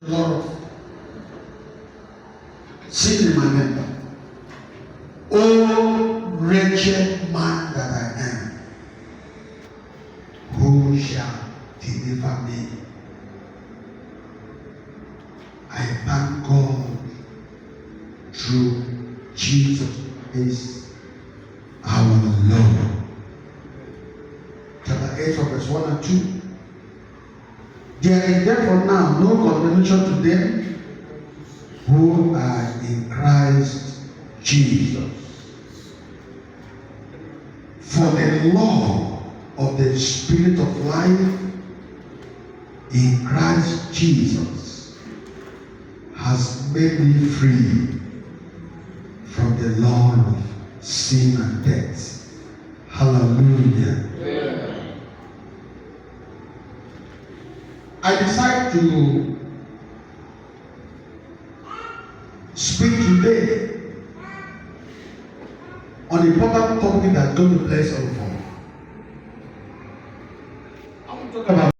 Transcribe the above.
A lot of sin in my member. Oh, wretched man that I am, who shall deliver me? I thank God through Jesus Christ our Lord. Chapter 8 from verse 1 and 2. There is therefore now no condemnation to them who are in Christ Jesus. For the law of the Spirit of life in Christ Jesus has made me free from the law of sin and death. Hallelujah. Yeah. I decide to speak today on a important topic that's going to bless all of us. I want to talk about